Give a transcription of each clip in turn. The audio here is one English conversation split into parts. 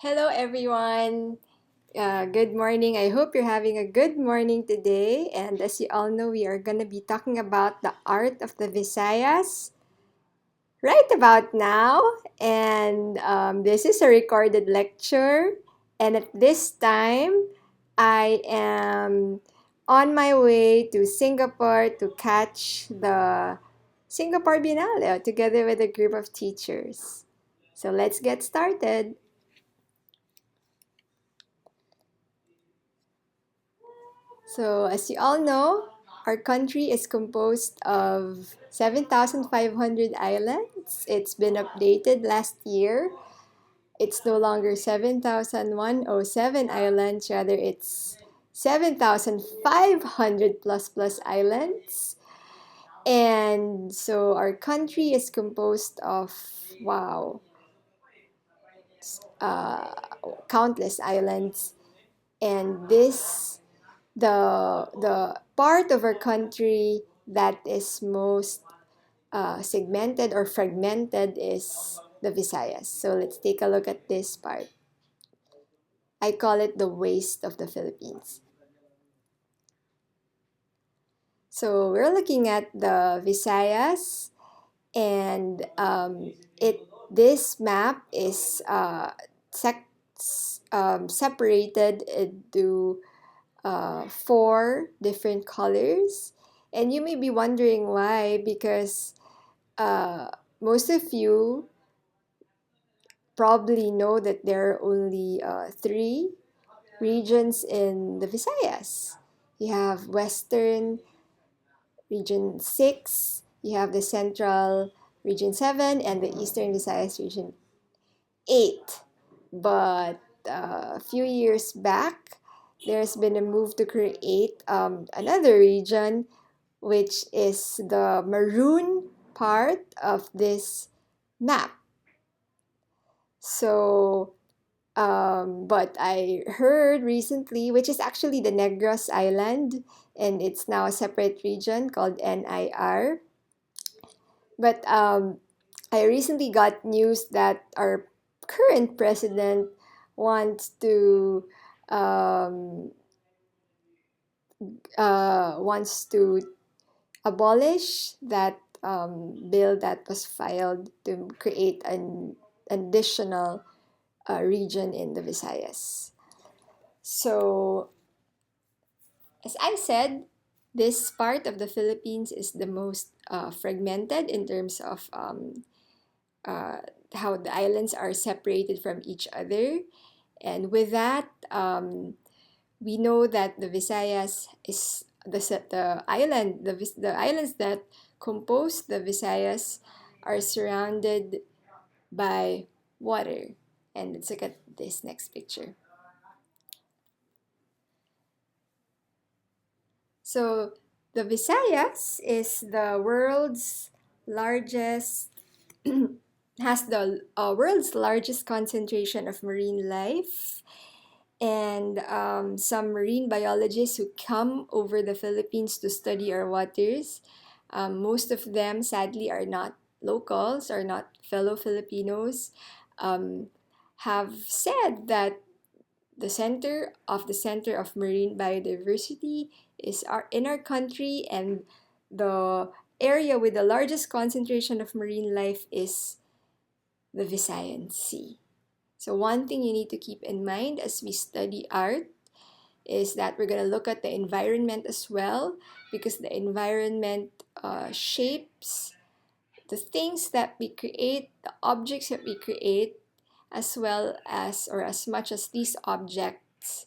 Hello, everyone. Good morning. I hope you're having a good morning today. And as you all know, we are going to be talking about the art of the Visayas right about now. And this is a recorded lecture. And at this time, I am on my way to Singapore to catch the Singapore Biennale together with a group of teachers. So let's get started. So, as you all know, our country is composed of 7,500 islands. It's been updated last year. It's no longer 7,107 islands, rather, it's 7,500 plus islands. And so, our country is composed of, wow, uh, countless islands. And the part of our country that is most segmented or fragmented is the Visayas. So let's take a look at this part. I call it the waste of the Philippines. So we're looking at the Visayas, and it this map is separated into four different colors. And you may be wondering why, because uh, most of you probably know that there are only three regions in the Visayas. You have Western Region 6, you have the Central Region 7, and the Eastern Visayas Region 8. But a few years back, there's been a move to create another region, which is the maroon part of this map. So, but I heard recently, which is actually the Negros Island, and it's now a separate region called NIR. But I recently got news that our current president wants to um, wants to abolish that bill that was filed to create an additional region in the Visayas. So, as I said, this part of the Philippines is the most fragmented in terms of uh, how the islands are separated from each other. And with that, we know that the Visayas is the island, the islands that compose the Visayas are surrounded by water. And let's look at this next picture. So the Visayas is the world's largest has the world's largest concentration of marine life, and some marine biologists who come over the Philippines to study our waters. Most of them, sadly, are not locals, are not fellow Filipinos. Um, have said that the center of marine biodiversity is in our country, and the area with the largest concentration of marine life is the Visayan Sea. So one thing you need to keep in mind as we study art is that we're going to look at the environment as well, because the environment shapes the things that we create, the objects that we create, as well as, or as much as these objects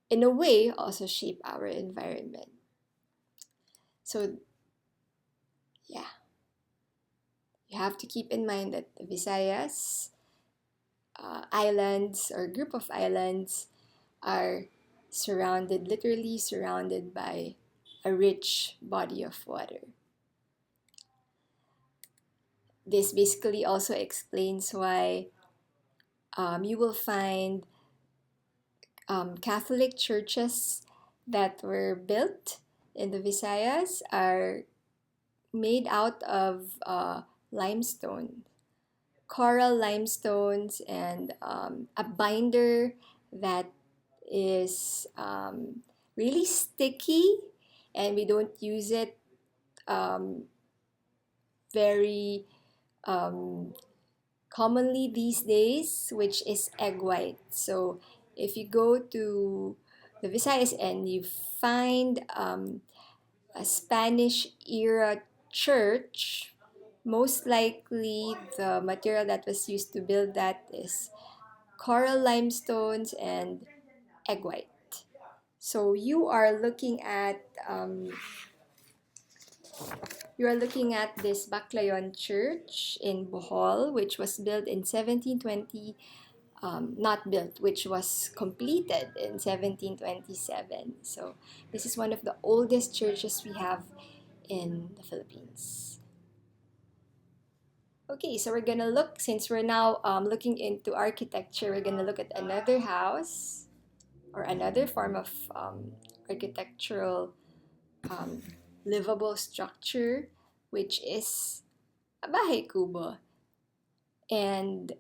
in a way also shape our environment. So yeah, you have to keep in mind that the Visayas islands or group of islands are literally surrounded by a rich body of water. This basically also explains why you will find Catholic churches that were built in the Visayas are made out of limestone. coral limestones and a binder that is really sticky, and we don't use it um, very um, commonly these days, which is egg white. So if you go to the Visayas and you find a Spanish era church, most likely the material that was used to build that is coral limestones and egg white. So you are looking at this Baclayon Church in Bohol, which was built in 1720, not built, which was completed in 1727. So this is one of the oldest churches we have in the Philippines. Okay, so we're gonna look, since we're now looking into architecture, we're gonna look at another house or another form of architectural um, livable structure, which is a bahay kubo. And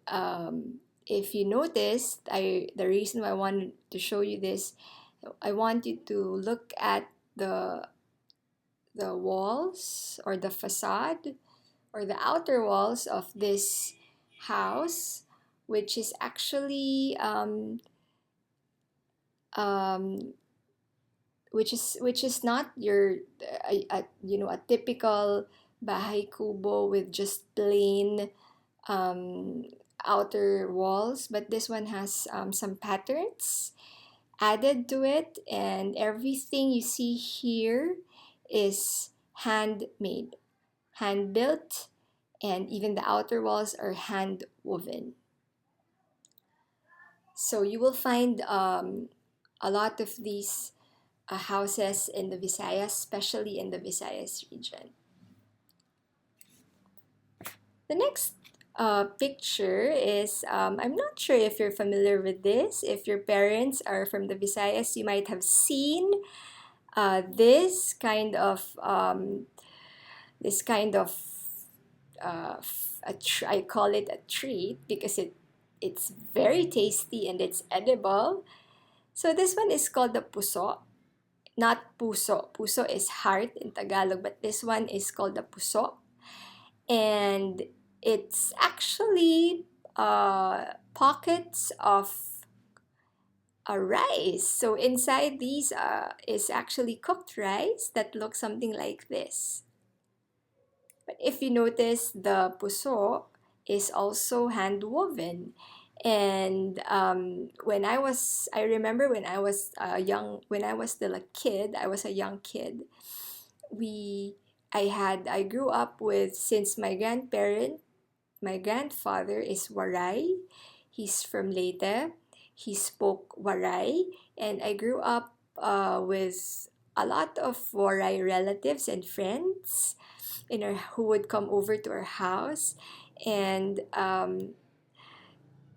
if you noticed, the reason why I wanted to show you this, I want you to look at the the walls or the facade or the outer walls of this house, which is actually um, which is not your a typical bahay kubo with just plain um, outer walls, but this one has some patterns added to it, and everything you see here is handmade, hand built, and even the outer walls are hand woven. So you will find a lot of these houses in the Visayas, especially in the Visayas region. The next picture is I'm not sure if you're familiar with this. If your parents are from the Visayas, you might have seen this kind of this kind of I call it a treat because it's very tasty and it's edible. So this one is called the puso, not puso. Puso is heart in Tagalog, but this one is called the puso, and it's actually pockets of a rice. So inside these is actually cooked rice that looks something like this. But if you notice, the puso is also hand woven. And I remember when I was when I was still a kid, I was a young kid. We, I grew up with, since my grandfather is Waray. He's from Leyte. He spoke Waray, and I grew up with a lot of Waray relatives and friends who would come over to our house. And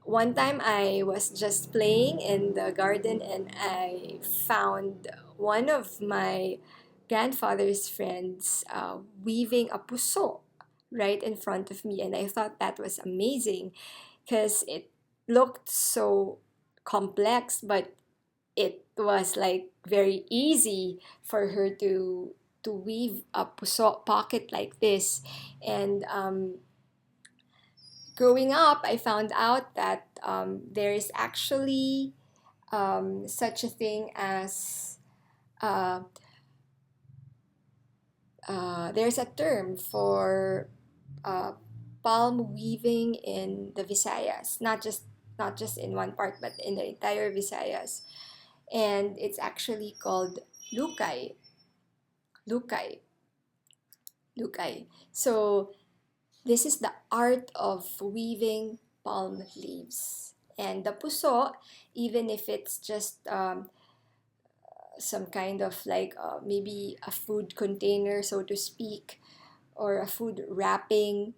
one time I was just playing in the garden and I found one of my grandfather's friends weaving a puso right in front of me. And I thought that was amazing because it looked so complex, but it was like very easy for her to weave a puso pocket like this. And growing up, I found out that there is actually such a thing as uh, there's a term for uh, palm weaving in the Visayas, not just in one part, but in the entire Visayas, and it's actually called lukay, lukay, lukay. So this is the art of weaving palm leaves. And the puso, even if it's just some kind of like maybe a food container, so to speak, or a food wrapping,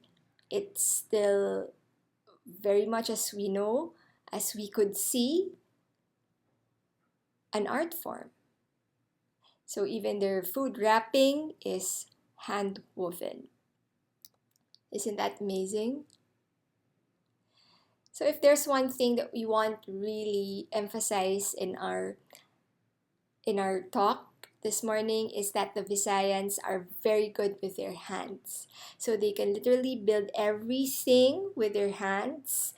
it's still very much, as we know, as we could see, an art form. So even their food wrapping is hand woven. Isn't that amazing? So if there's one thing that we want to really emphasize in our talk this morning is that the Visayans are very good with their hands. So they can literally build everything with their hands,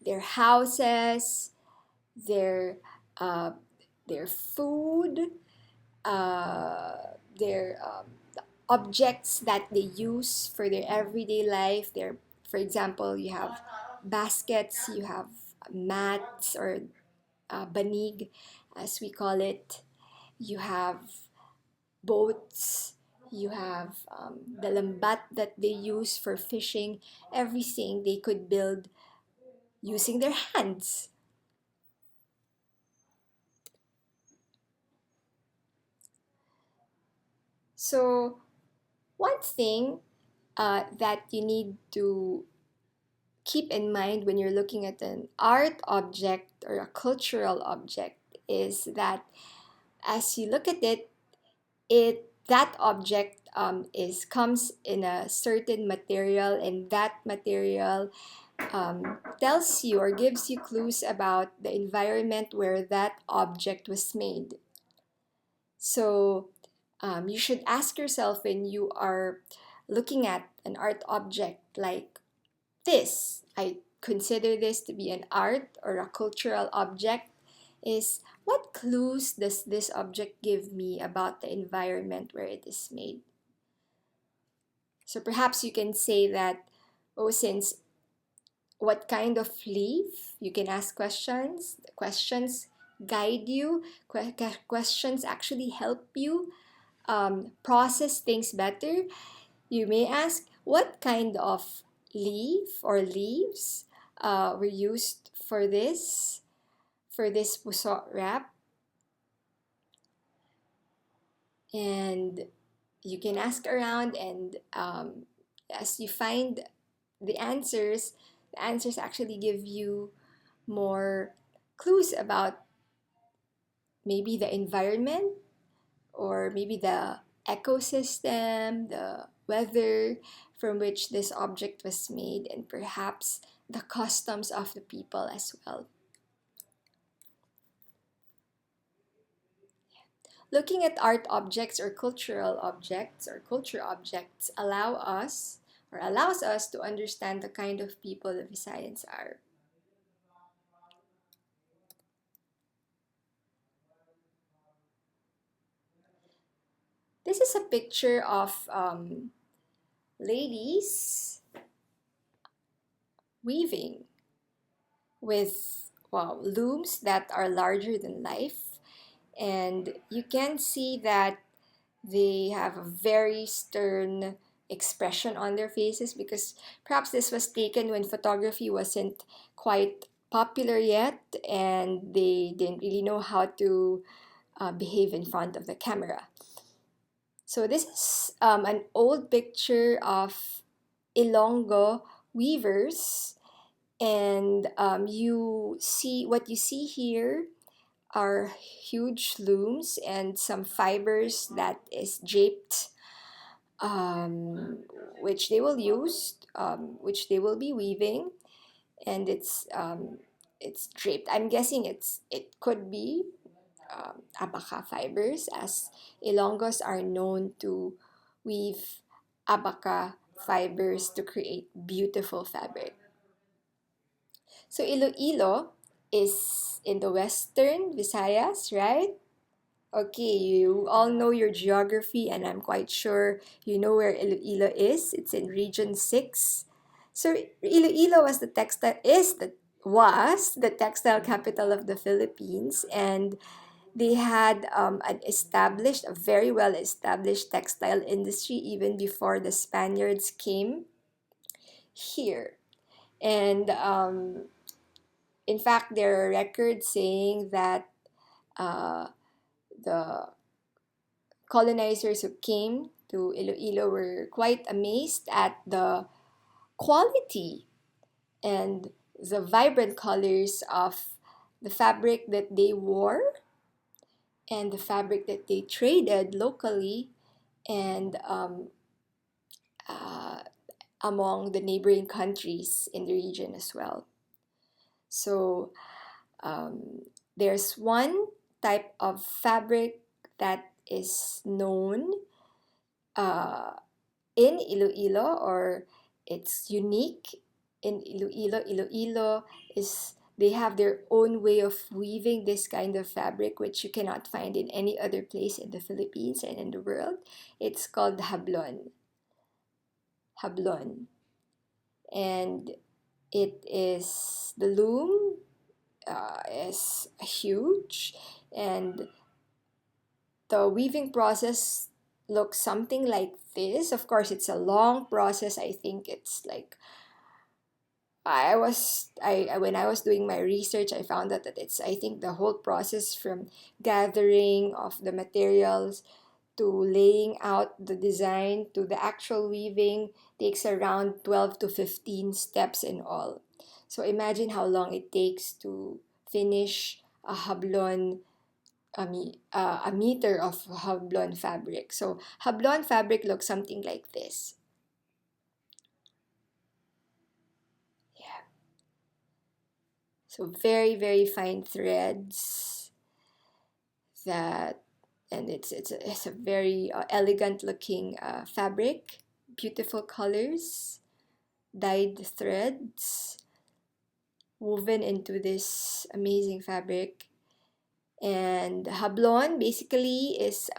their houses, their uh, their food, their objects that they use for their everyday life. Their, for example, you have baskets, you have mats or banig, as we call it. You have boats. You have the lambat that they use for fishing. Everything they could build using their hands. So one thing that you need to keep in mind when you're looking at an art object or a cultural object is that as you look at it, that object is comes in a certain material, and that material tells you or gives you clues about the environment where that object was made. So you should ask yourself when you are looking at an art object like this, I consider this to be an art or a cultural object, is what clues does this object give me about the environment where it is made? So perhaps you can say that, oh, since what kind of leaf, you can ask questions. Questions guide you, questions actually help you process things better. You may ask, what kind of leaf or leaves were used for this puso wrap? And you can ask around, and as you find the answers actually give you more clues about maybe the environment or maybe the ecosystem, the weather from which this object was made, and perhaps the customs of the people as well. Looking at art objects or cultural objects or culture objects allows us to understand the kind of people the Visayans are. This is a picture of ladies weaving with looms that are larger than life, and you can see that they have a very stern expression on their faces because perhaps this was taken when photography wasn't quite popular yet, and they didn't really know how to behave in front of the camera. So this is an old picture of Ilonggo weavers, and what you see here are huge looms and some fibers that is draped, um, which they will use, which they will be weaving, and it's draped. I'm guessing it could be abaca fibers, as Ilonggos are known to weave abaca fibers to create beautiful fabric. So Iloilo is in the western Visayas, right? Okay, you all know your geography, and I'm quite sure you know where Iloilo is. It's in Region 6. So Iloilo was the textile capital of the Philippines, and they had a very well established textile industry even before the Spaniards came here. And in fact, there are records saying that uh, the colonizers who came to Iloilo were quite amazed at the quality and the vibrant colors of the fabric that they wore and the fabric that they traded locally and uh, among the neighboring countries in the region as well. So there's one type of fabric that is known uh, in Iloilo, or it's unique in Iloilo. Iloilo is they have their own way of weaving this kind of fabric, which you cannot find in any other place in the Philippines and in the world. It's called hablon. Hablon. And it is the loom is huge, and the weaving process looks something like this. Of course, it's a long process. I think it's like when I was doing my research, I found out that it's I think the whole process from gathering of the materials to laying out the design to the actual weaving takes around 12 to 15 steps in all. So imagine how long it takes to finish a hablon, a meter of hablon fabric. So hablon fabric looks something like this. Yeah. So very, very fine threads that, and it's a very elegant looking fabric, beautiful colors, dyed threads woven into this amazing fabric. And hablon basically is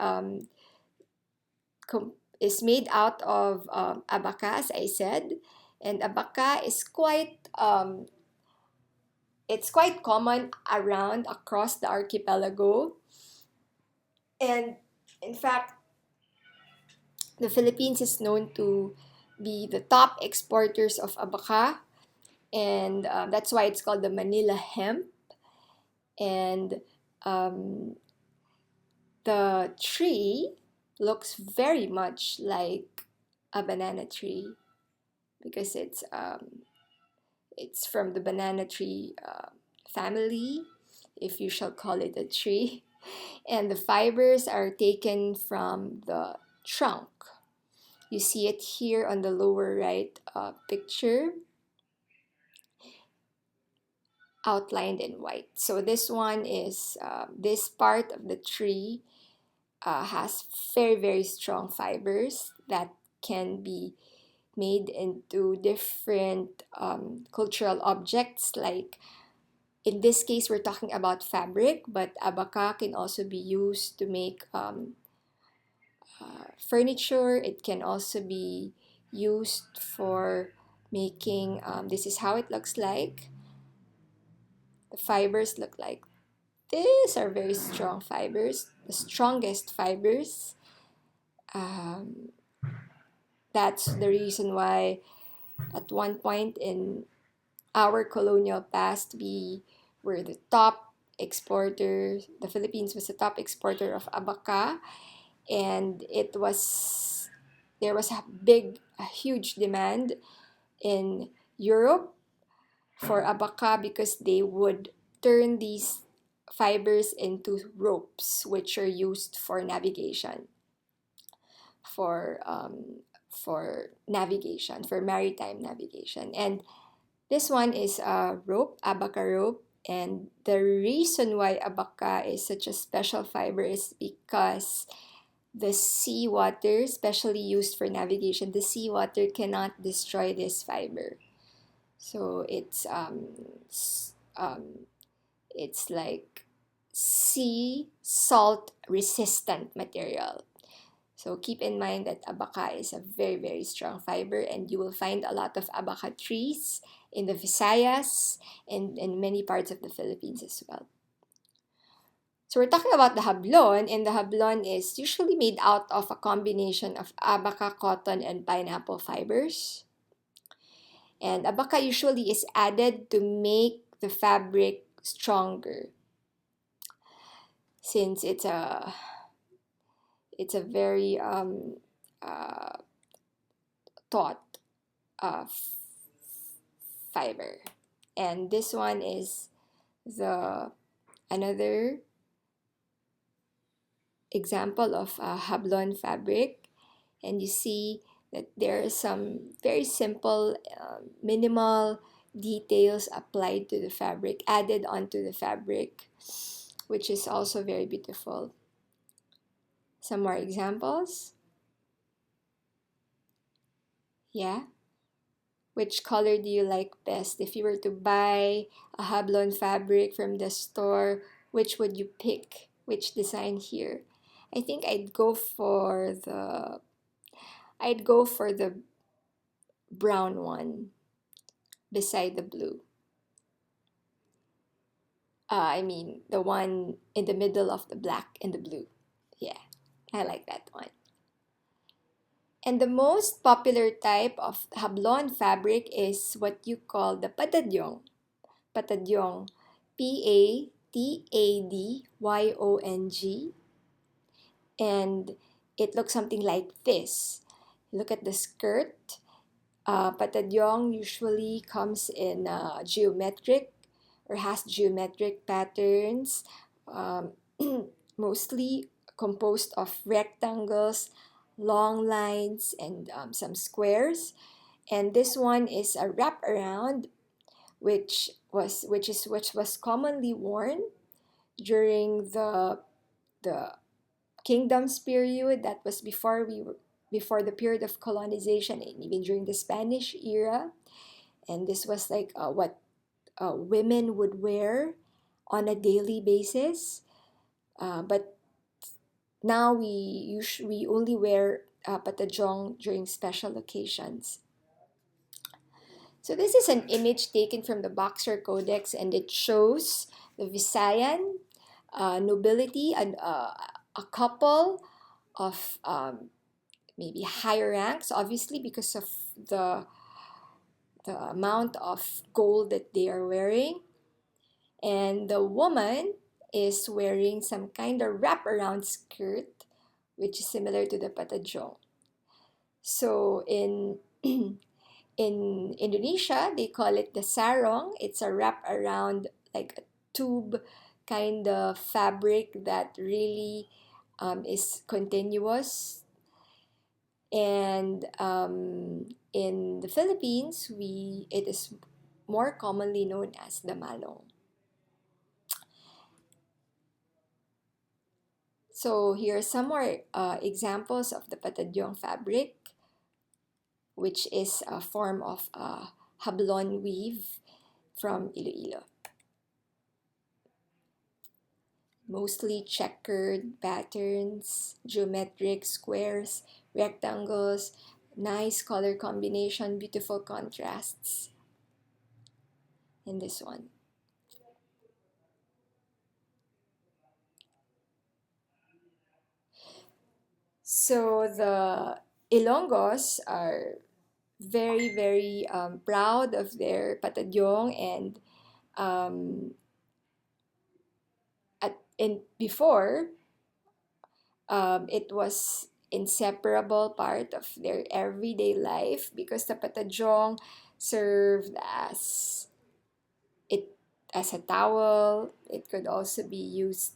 made out of abaca, as I said, and abaca is it's quite common around across the archipelago. And in fact, the Philippines is known to be the top exporters of abaca, and that's why it's called the Manila hemp. And um, the tree looks very much like a banana tree because it's from the banana tree family, if you shall call it a tree. And the fibers are taken from the trunk. You see it here on the lower right picture, outlined in white. So this one is this part of the tree has very, very strong fibers that can be made into different cultural objects. Like in this case, we're talking about fabric, but abaca can also be used to make furniture. It can also be used for making, this is how it looks like. The fibers look like these are very strong fibers, the strongest fibers. Um, that's the reason why at one point in our colonial past, we were the top exporter. The Philippines was the top exporter of abaca, and there was a huge demand in Europe for abaca because they would turn these fibers into ropes, which are used for navigation, for for maritime navigation. And this one is a rope, abaca rope. And the reason why abaca is such a special fiber is because the seawater, especially used for navigation, the seawater cannot destroy this fiber. So it's like sea salt resistant material. So keep in mind that abaca is a very, very strong fiber, and you will find a lot of abaca trees in the Visayas and in many parts of the Philippines as well. So we're talking about the hablon, and the hablon is usually made out of a combination of abaca, cotton, and pineapple fibers. And abaca usually is added to make the fabric stronger, since it's a very uh, taut fiber. And this one is the another example of a hablon fabric, and you see that there are some very simple, minimal details applied to the fabric, added onto the fabric, which is also very beautiful. Some more examples. Yeah. Which color do you like best? If you were to buy a Hablon fabric from the store, which would you pick? Which design here? I think I'd go for the brown one beside the blue. I mean the one in the middle of the black and the blue. Yeah, I like that one. And the most popular type of hablon fabric is what you call the patadyong. Patadyong. Patadyong. And it looks something like this. Look at the skirt. Patadyong usually comes in geometric or has geometric patterns, um, mostly composed of rectangles, long lines, and some squares. And this one is a wraparound, which was commonly worn during the kingdom's period. That was before the period of colonization, and even during the Spanish era. And this was like what women would wear on a daily basis. But now we only wear patajong during special occasions. So this is an image taken from the Boxer Codex, and it shows the Visayan nobility and a couple of maybe higher ranks, obviously because of the amount of gold that they are wearing. And the woman is wearing some kind of wraparound skirt, which is similar to the patajong. So in Indonesia, they call it the sarong. It's a wrap around like a tube kind of fabric that really is continuous. And in the Philippines, it is more commonly known as the malong. So here are some more examples of the patadyong fabric, which is a form of hablon weave from Iloilo. Mostly checkered patterns, geometric squares, rectangles, nice color combination, beautiful contrasts in this one. So the Ilonggos are very, very proud of their patadyong, and um, before it was inseparable part of their everyday life because the patajong served it as a towel. It could also be used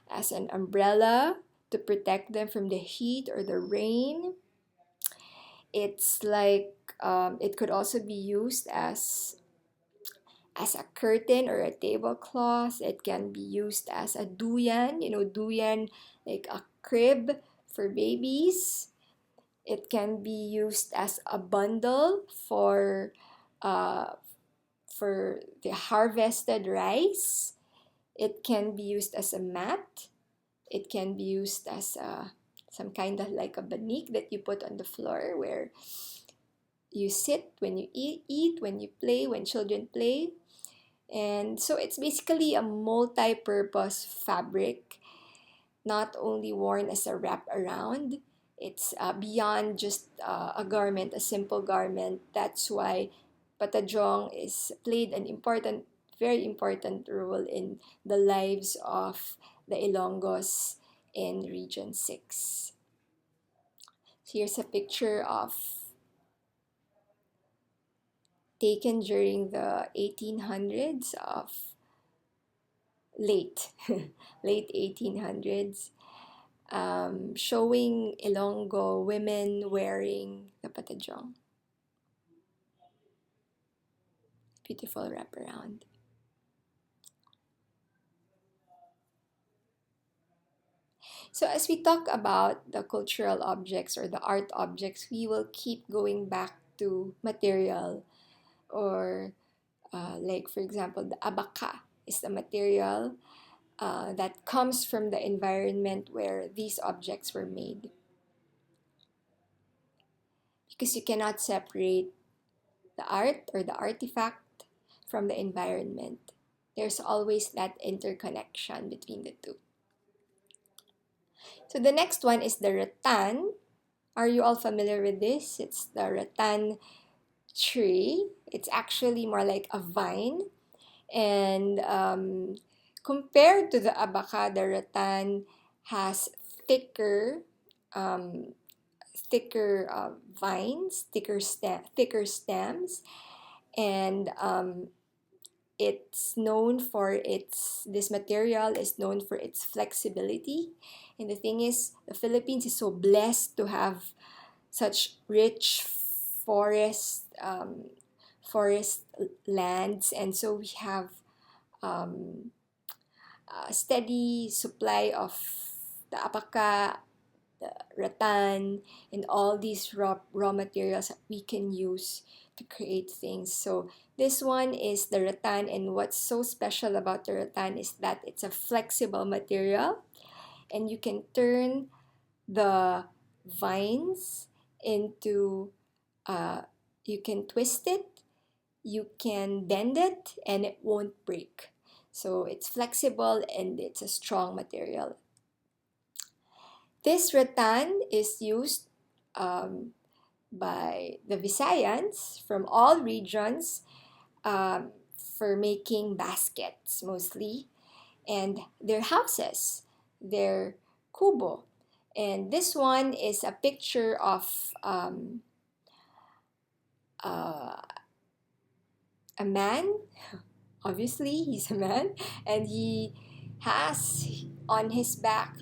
as an umbrella to protect them from the heat or the rain. It's like it could also be used as a curtain or a tablecloth. It can be used as a duyan, duyan, like a crib for babies. It can be used as a bundle uh, for the harvested rice. It can be used as a mat. It can be used as some kind of like a banik that you put on the floor where you sit when you eat, when you play, when children play. And so it's basically a multi-purpose fabric, not only worn as a wrap around. It's beyond just a garment, a simple garment. That's why patajong is played an important, very important role in the lives of the Ilonggos in Region 6. Here's a picture of taken during the 1800s of late late 1800s, showing Ilonggo women wearing the patajong. Beautiful wraparound. So as we talk about the cultural objects or the art objects, we will keep going back to material or like for example, the abaka is the material that comes from the environment where these objects were made. Because you cannot separate the art or the artifact from the environment. There's always that interconnection between the two. So the next one is the rattan. Are you all familiar with this? It's the rattan tree. It's actually more like a vine. And compared to the abaca, the rattan has thicker, um, vines, thicker stems, and it's known for this material is known for its flexibility. And the thing is, the Philippines is so blessed to have such rich forest forest lands, and so we have um, a steady supply of the apaca, the rattan, and all these raw materials that we can use to create things. So this one is the rattan, and what's so special about the rattan is that it's a flexible material, and you can turn the vines into you can twist it, you can bend it, and it won't break. So it's flexible and it's a strong material. This rattan is used um, by the Visayans from all regions um, for making baskets mostly, and their houses, their kubo. And this one is a picture of uh, a man. Obviously, he's a man, and he has on his back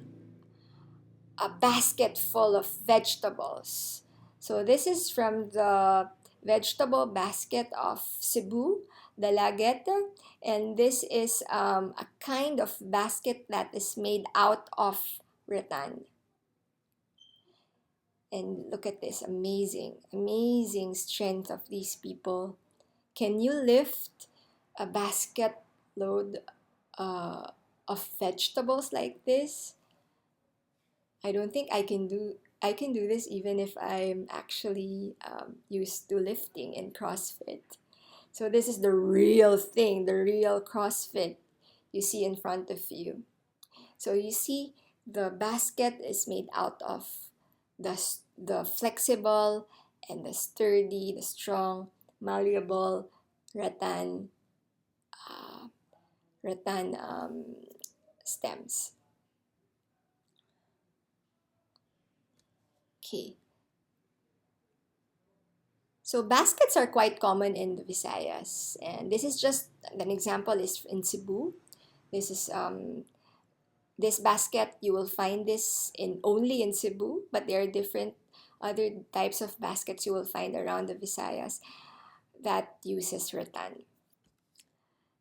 a basket full of vegetables. So this is from the vegetable basket of Cebu, the Lagete, and this is a kind of basket that is made out of rattan. And look at this amazing, amazing strength of these people. Can you lift a basket load uh, of vegetables like this? I don't think I can do this even if I'm actually used to lifting in CrossFit. So this is the real thing, the real CrossFit you see in front of you. So you see the basket is made out of the flexible and the sturdy, the strong, malleable rattan uh, rattan stems. Okay. So baskets are quite common in the Visayas, and this is just an example is in Cebu. This is this basket you will find this in only in Cebu, but there are different other types of baskets you will find around the Visayas that uses rattan.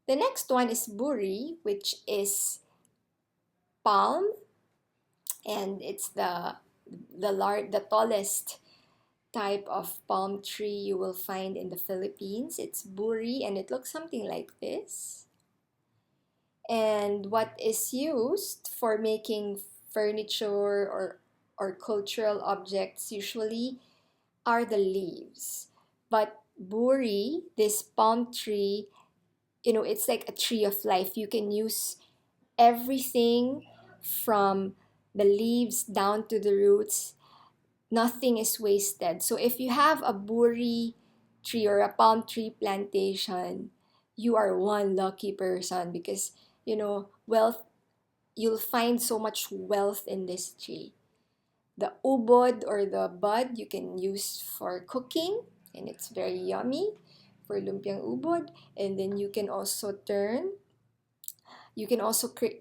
The next one is buri, which is palm, and it's the tallest type of palm tree you will find in the Philippines. It's buri and it looks something like this. And what is used for making furniture or cultural objects usually are the leaves. But buri, this palm tree, it's like a tree of life. You can use everything from the leaves down to the roots. Nothing is wasted. So if you have a buri tree or a palm tree plantation, you are one lucky person because wealth you'll find so much wealth in this tree. The ubod or the bud you can use for cooking and it's very yummy for lumpiang ubod, and then you can also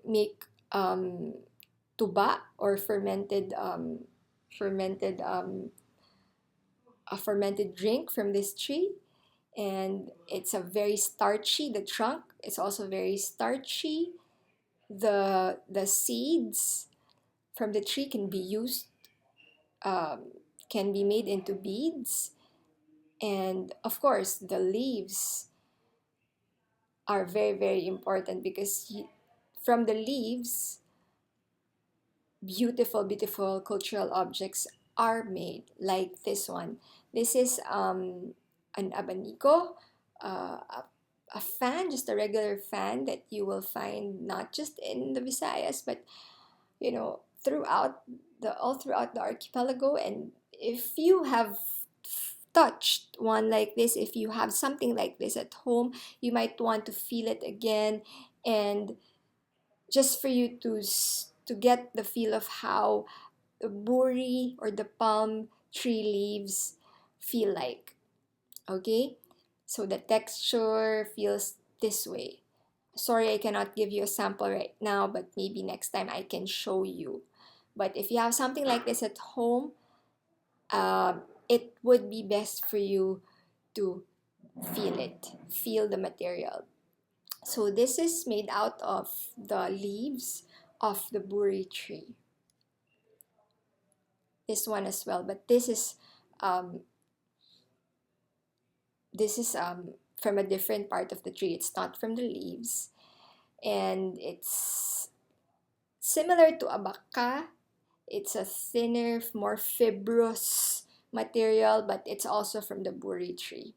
make tuba or fermented a fermented drink from this tree. and it's a very starchy. The trunk is also very starchy. The seeds from the tree can be used, um, can be made into beads, and of course the leaves are very very important because from the leaves beautiful cultural objects are made, like this one. This is an abanico, a fan, just a regular fan that you will find not just in the Visayas, but throughout the all throughout the archipelago. And if you have touched one like this, if you have something like this at home, you might want to feel it again, and just for you to get the feel of how the buri or the palm tree leaves feel like. Okay, so the texture feels this way. Sorry, I cannot give you a sample right now, but maybe next time I can show you. But if you have something like this at home, it would be best for you to feel it, feel the material. So this is made out of the leaves of the buri tree. This one as well, but um, this is from a different part of the tree. It's not from the leaves, and it's similar to a baka. It's a thinner, more fibrous material, but it's also from the buri tree.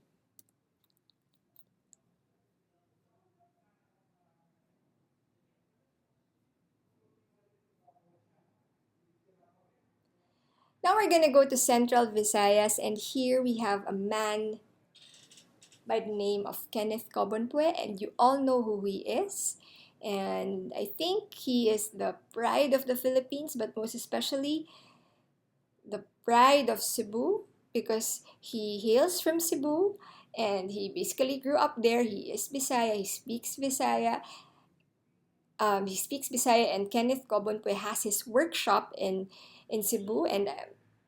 Now we're gonna go to Central Visayas, and here we have a man by the name of Kenneth Cobonpue, and you all know who he is. And I think he is the pride of the Philippines, but most especially the pride of Cebu, because he hails from Cebu and he basically grew up there. He is Bisaya, he speaks Bisaya, and Kenneth Cobonpue has his workshop in Cebu. And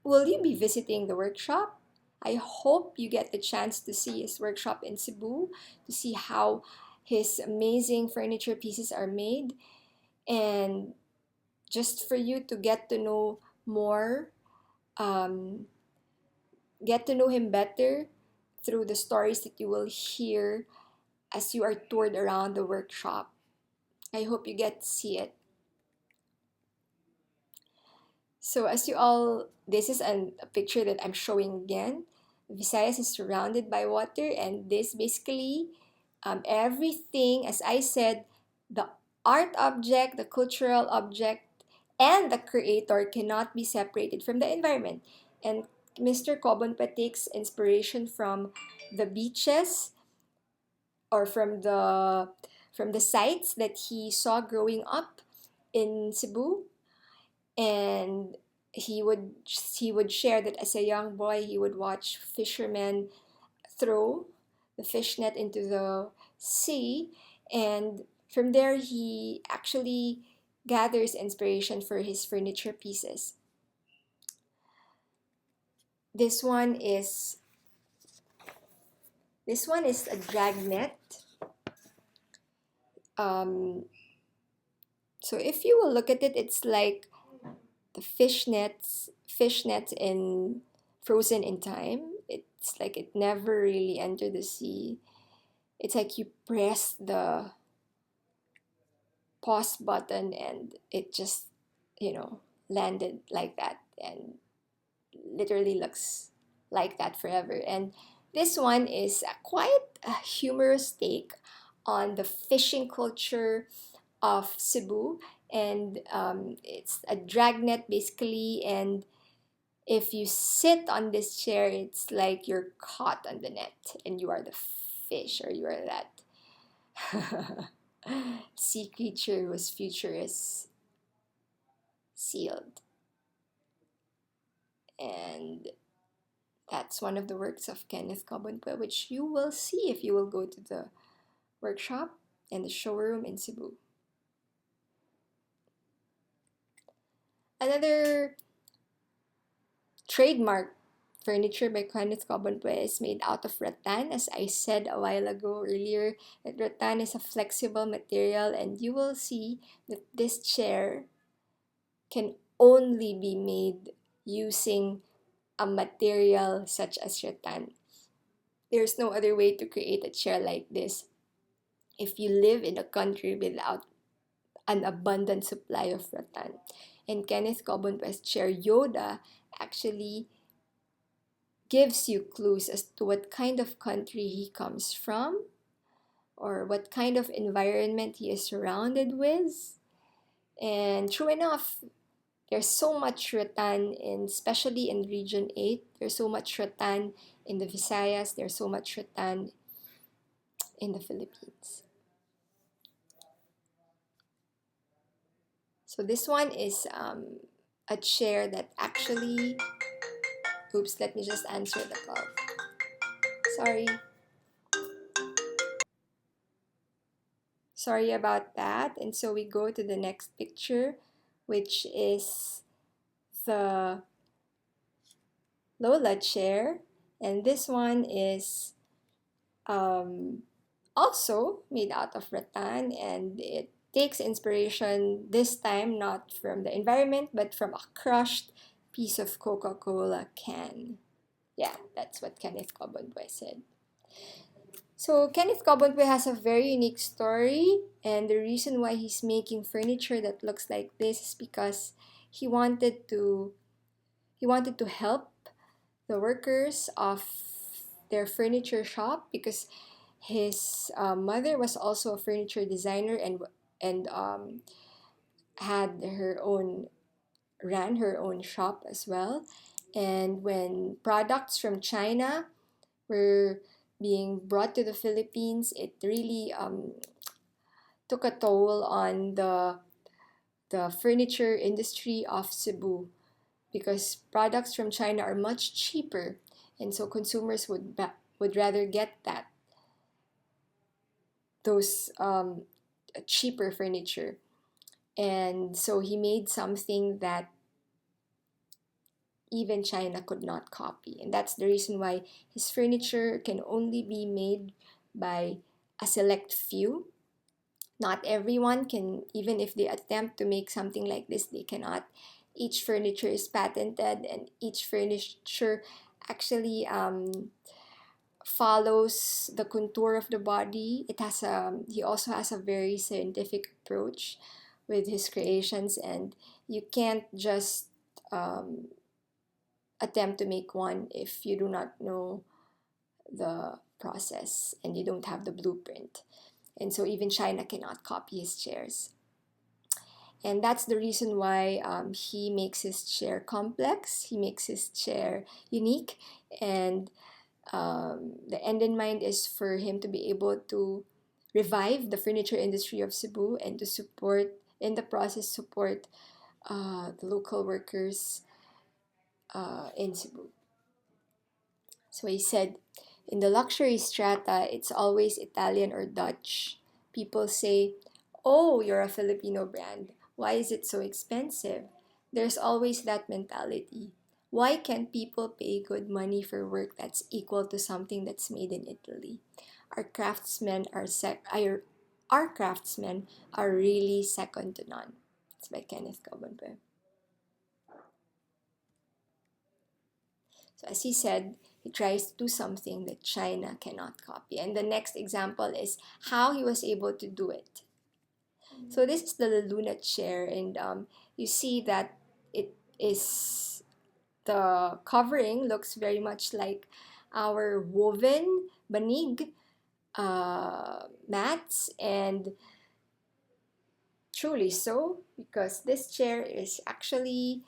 will you be visiting the workshop? I hope you get the chance to see his workshop in Cebu, to see how his amazing furniture pieces are made, and just for you to get to know more, um, get to know him better through the stories that you will hear as you are toured around the workshop. I hope you get to see it. So as you all, this is a picture that I'm showing again. Visayas is surrounded by water, and this basically, everything, as I said, the art object, the cultural object, and the creator cannot be separated from the environment. And Mr. Cobonpa takes inspiration from the beaches, or from the sites that he saw growing up in Cebu. And he would share that as a young boy he would watch fishermen throw the fish net into the sea, and from there he actually gathers inspiration for his furniture pieces. this one is this one is a dragnet. Um, so if you will look at it, it's like the fish nets in Frozen in Time. It's like it never really entered the sea. It's like you press the pause button and it just, landed like that, and literally looks like that forever. And this one is quite a humorous take on the fishing culture of Cebu. And it's a dragnet basically, and if you sit on this chair, it's like you're caught on the net and you are the fish, or you are that sea creature whose future is sealed. And that's one of the works of Kenneth Cobonpue, which you will see if you will go to the workshop and the showroom in Cebu. Another trademark furniture by Kenneth Cobonpue is made out of rattan. As I said a while ago earlier, that rattan is a flexible material, and you will see that this chair can only be made using a material such as rattan. There's no other way to create a chair like this if you live in a country without an abundant supply of rattan. And Kenneth Cobonpue's chair Yoda actually gives you clues as to what kind of country he comes from or what kind of environment he is surrounded with. And true enough, there's so much rattan in, especially in Region 8. There's so much rattan in the Visayas. There's so much rattan in the Philippines. So this one is a chair that actually, oops, let me just answer the call. Sorry. Sorry about that. And so we go to the next picture, which is the Lola chair. And this one is um, also made out of rattan, and it takes inspiration this time not from the environment but from a crushed piece of Coca-Cola can. Yeah, that's what Kenneth Cobonpue said. So Kenneth Cobonpue has a very unique story, and the reason why he's making furniture that looks like this is because he wanted to he wanted to help the workers of their furniture shop, because his mother was also a furniture designer and had her own ran her own shop as well. And when products from China were being brought to the Philippines, it really took a toll on the furniture industry of Cebu, because products from China are much cheaper, and so consumers would rather get those cheaper furniture. And so he made something that even China could not copy. And that's the reason why his furniture can only be made by a select few. Not everyone can, even if they attempt to make something like this, they cannot. Each furniture is patented, and each furniture actually follows the contour of the body. He also has a very scientific approach with his creations, and you can't just um, attempt to make one if you do not know the process and you don't have the blueprint. And so even China cannot copy his chairs. And that's the reason why he makes his chair complex, he makes his chair unique, and the end in mind is for him to be able to revive the furniture industry of Cebu and to support, in the process, support the local workers in Cebu. So he said, in the luxury strata, it's always Italian or Dutch. People say, oh, you're a Filipino brand. Why is it so expensive? There's always that mentality. Why can't people pay good money for work that's equal to something that's made in Italy? Our craftsmen our craftsmen are really second to none. It's by Kenneth Cobonpue. So as he said, he tries to do something that China cannot copy. And the next example is how he was able to do it. So this is the Luna chair, and you see that it is, the covering looks very much like our woven banig mats, and truly so, because this chair is actually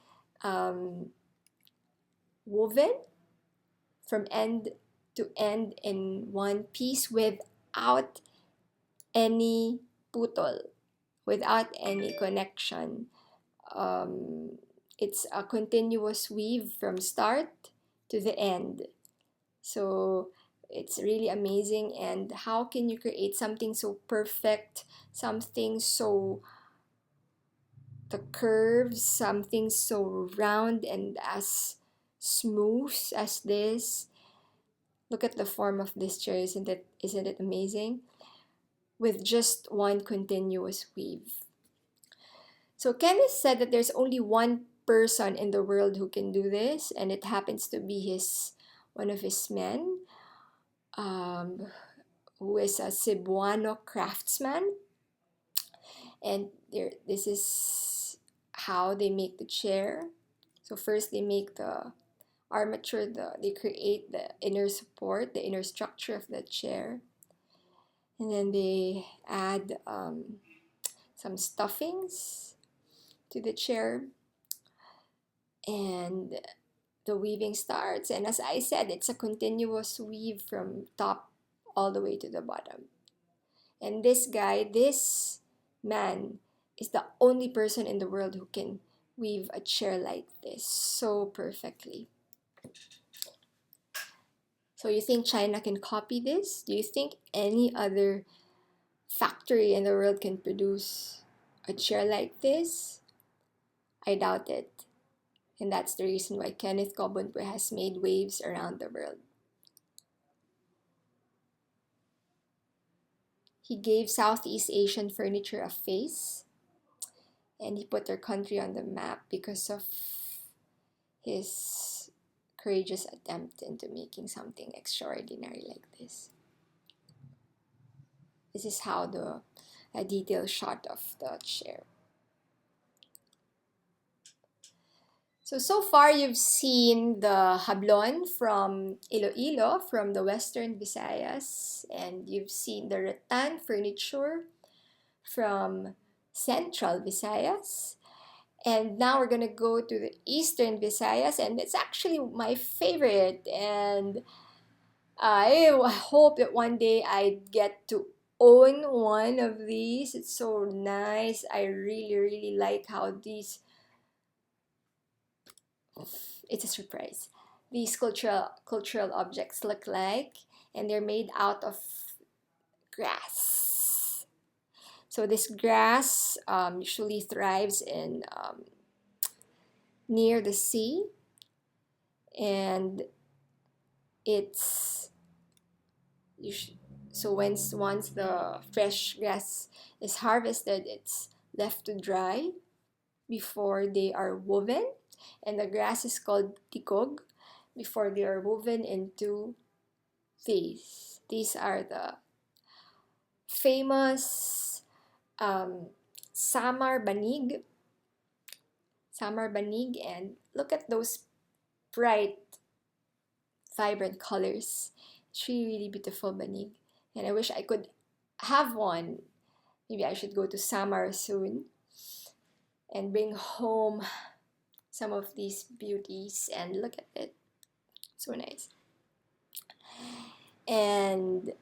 woven from end to end in one piece without any putol, without any connection. Um, it's a continuous weave from start to the end. So it's really amazing. And how can you create something so perfect, something so the curves, something so round and as smooth as this. Look at the form of this chair, isn't it amazing? With just one continuous weave. So Kenneth said that there's only one person in the world who can do this, and it happens to be one of his men, um, who is a Cebuano craftsman. And this is how they make the chair. So first they make the armature, they create the inner support, the inner structure of the chair, and then they add some stuffings to the chair, and the weaving starts. And as I said, it's a continuous weave from top all the way to the bottom. And this man, is the only person in the world who can weave a chair like this so perfectly. So you think China can copy this? Do you think any other factory in the world can produce a chair like this? I doubt it. And that's the reason why Kenneth Kobonpwe has made waves around the world. He gave Southeast Asian furniture a face, and he put their country on the map because of his courageous attempt into making something extraordinary like this. This is how a detailed shot of the chair. So far you've seen the hablon from Iloilo, from the Western Visayas, and you've seen the rattan furniture from Central Visayas. And now we're gonna go to the Eastern Visayas, and it's actually my favorite. And I hope that one day I get to own one of these. It's so nice. I really, really like how it's a surprise. These cultural objects look like, and they're made out of grass. So this grass usually thrives in near the sea, and it's so once the fresh grass is harvested, it's left to dry before they are woven, and the grass is called tikog before they are woven into these. These are the famous samar banig, and look at those bright, vibrant colors. It's really, really beautiful banig, and I wish I could have one. Maybe I should go to Samar soon and bring home some of these beauties, and look at it. So nice. And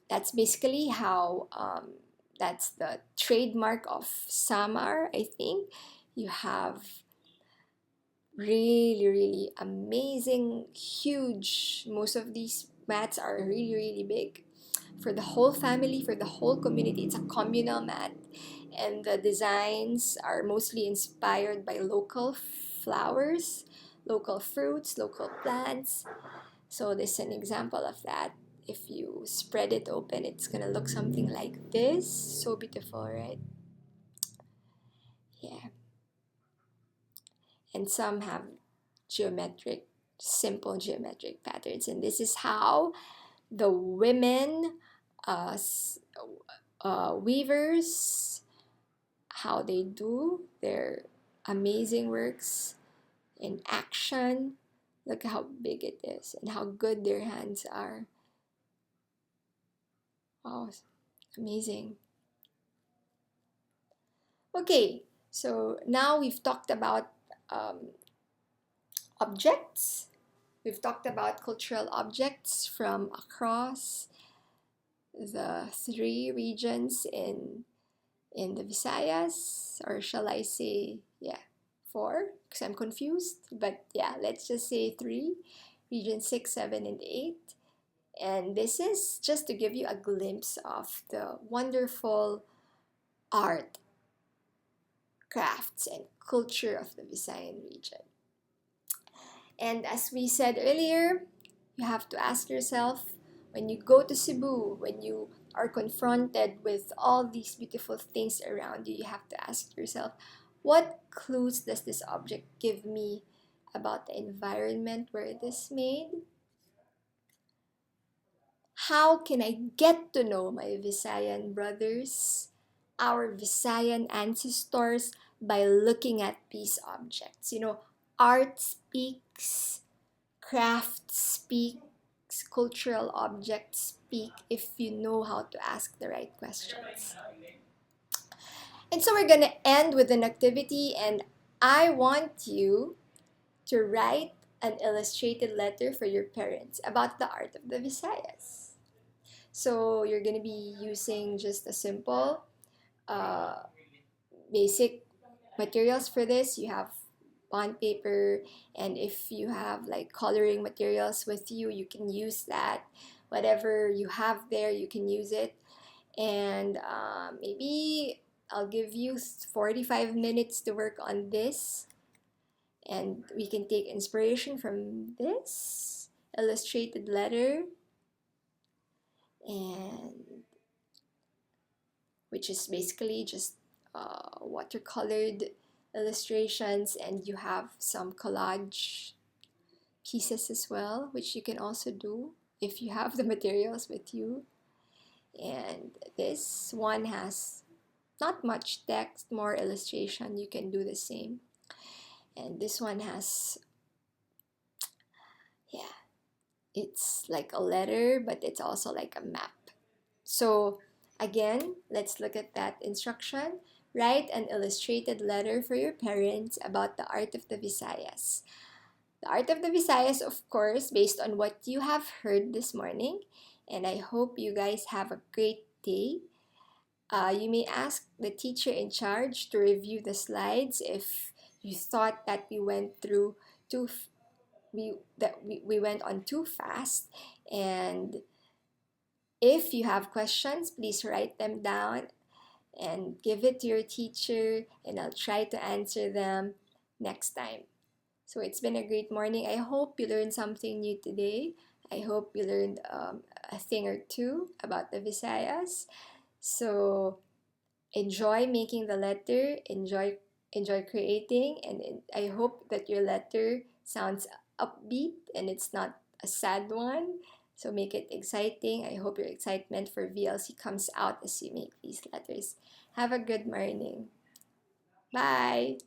that's basically how that's the trademark of Samar, I think. You have really, really amazing, huge, most of these mats are really, really big for the whole family, for the whole community. It's a communal mat, and the designs are mostly inspired by local flowers, local fruits, local plants. So this is an example of that. If you spread it open, it's gonna look something like this. So beautiful, right? Yeah. And some have simple geometric patterns. And this is how the women uh, weavers, how they do their amazing works in action. Look how big it is and how good their hands are. Wow, amazing. Okay, so now we've talked about objects. We've talked about cultural objects from across the three regions in the Visayas, or shall I say, yeah, four, because I'm confused. But yeah, let's just say three, region 6, 7, and 8. And this is just to give you a glimpse of the wonderful art, crafts, and culture of the Visayan region. And as we said earlier, you have to ask yourself, when you go to Cebu, when you are confronted with all these beautiful things around you, you have to ask yourself, what clues does this object give me about the environment where it is made? How can I get to know my Visayan brothers, our Visayan ancestors, by looking at these objects? Art speaks, craft speaks, cultural objects speak if you know how to ask the right questions. And so we're going to end with an activity, and I want you to write an illustrated letter for your parents about the art of the Visayas. So you're going to be using just a simple, uh, basic materials for this. You have bond paper, and if you have like coloring materials with you, you can use that. Whatever you have there, you can use it. And maybe I'll give you 45 minutes to work on this, and we can take inspiration from this illustrated letter, and which is basically just watercolored illustrations, and you have some collage pieces as well, which you can also do if you have the materials with you. And this one has not much text, more illustration. You can do the same. And this one has, yeah, it's like a letter, but it's also like a map. So again, let's look at that instruction. Write an illustrated letter for your parents about the art of the Visayas. The art of the Visayas, of course, based on what you have heard this morning. And I hope you guys have a great day. You may ask the teacher in charge to review the slides if you thought that we went through too we went on too fast. And if you have questions, please write them down and give it to your teacher, and I'll try to answer them next time. So it's been a great morning. I hope you learned something new today. I hope you learned a thing or two about the Visayas. So enjoy making the letter, enjoy creating, and I hope that your letter sounds upbeat and it's not a sad one. So make it exciting. I hope your excitement for VLC comes out as you make these letters. Have a good morning. Bye.